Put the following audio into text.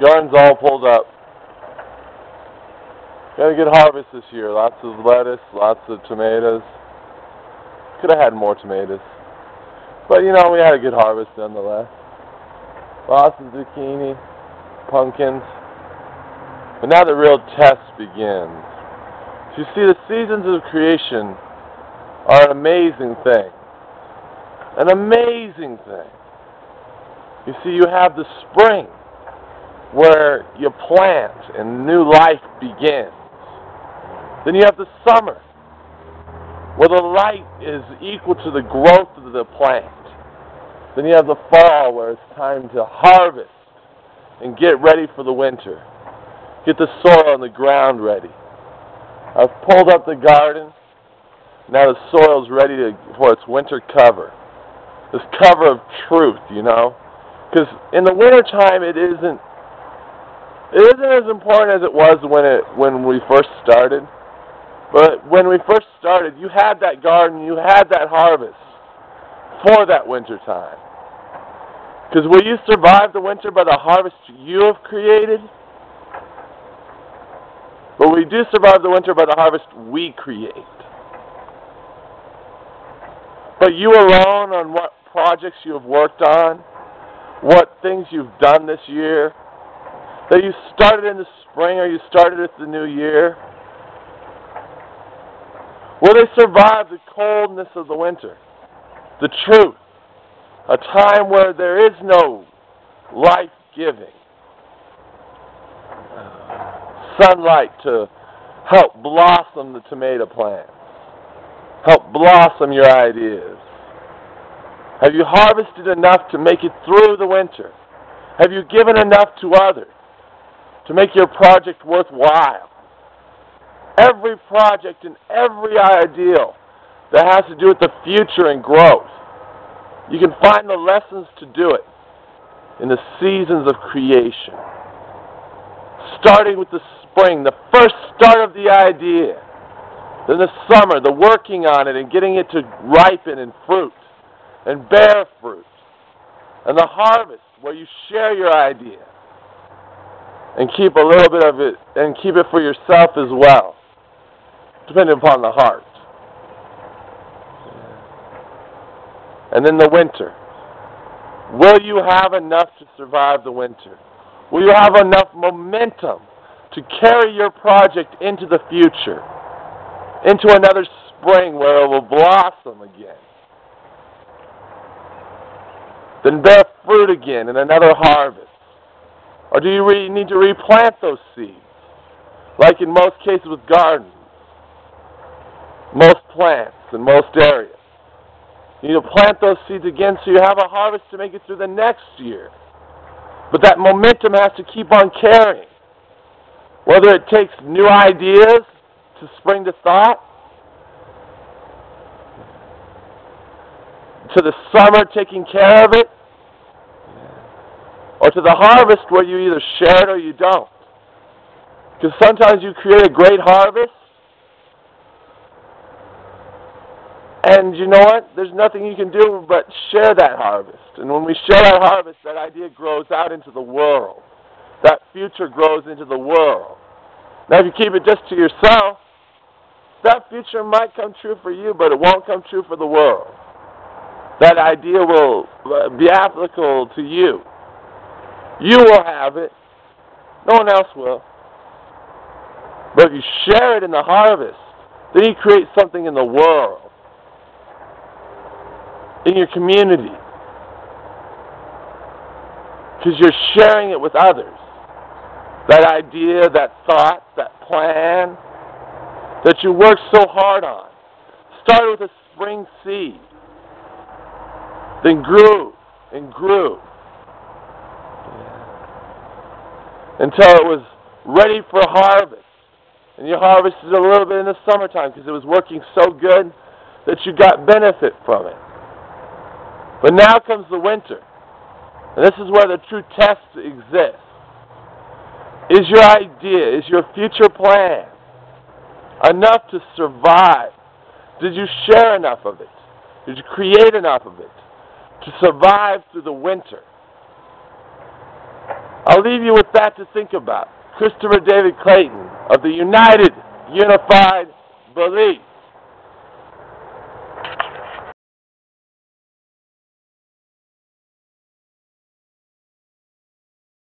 Garden's all pulled up. Got a good harvest this year. Lots of lettuce, lots of tomatoes. Could have had more tomatoes. But, you know, we had a good harvest nonetheless. Lots of zucchini, pumpkins. But now the real test begins. You see, the seasons of creation are an amazing thing. An amazing thing. You see, you have the spring, where you plant and new life begins. Then you have the summer, where the light is equal to the growth of the plant. Then you have the fall, where it's time to harvest and get ready for the winter. Get the soil and the ground ready. I've pulled up the garden. Now the soil's ready for its winter cover. This cover of truth, you know. Because in the wintertime, it isn't as important as it was when we first started. But when we first started, you had that garden, you had that harvest for that winter time. Because will you survive the winter by the harvest you have created? But we do survive the winter by the harvest we create. But you alone on what projects you have worked on, what things you've done this year, that you started in the spring or you started at the new year, will they survive the coldness of the winter? The truth. A time where there is no life-giving. Sunlight to help blossom the tomato plants. Help blossom your ideas. Have you harvested enough to make it through the winter? Have you given enough to others to make your project worthwhile? Every project and every ideal that has to do with the future and growth, you can find the lessons to do it in the seasons of creation. Starting with the spring, the first start of the idea. Then the summer, the working on it and getting it to ripen and fruit and bear fruit. And the harvest, where you share your idea and keep a little bit of it and keep it for yourself as well, depending upon the heart. And then the winter. Will you have enough to survive the winter? Will you have enough momentum to carry your project into the future, into another spring where it will blossom again, then bear fruit again in another harvest? Or do you need to replant those seeds, like in most cases with gardens, most plants in most areas? You need to plant those seeds again so you have a harvest to make it through the next year. But that momentum has to keep on carrying. Whether it takes new ideas to spring to thought, to the summer taking care of it, or to the harvest where you either share it or you don't. Because sometimes you create a great harvest, and you know what? There's nothing you can do but share that harvest. And when we share that harvest, that idea grows out into the world. That future grows into the world. Now, if you keep it just to yourself, that future might come true for you, but it won't come true for the world. That idea will be applicable to you. You will have it. No one else will. But if you share it in the harvest, then you create something in the world, in your community, because you're sharing it with others. That idea, that thought, that plan that you worked so hard on started with a spring seed, then grew and grew until it was ready for harvest. And you harvested a little bit in the summertime because it was working so good that you got benefit from it. But now comes the winter. And this is where the true test exists. Is your idea, is your future plan enough to survive? Did you share enough of it? Did you create enough of it to survive through the winter? I'll leave you with that to think about. Christopher David Clayton of the United Unified Belief.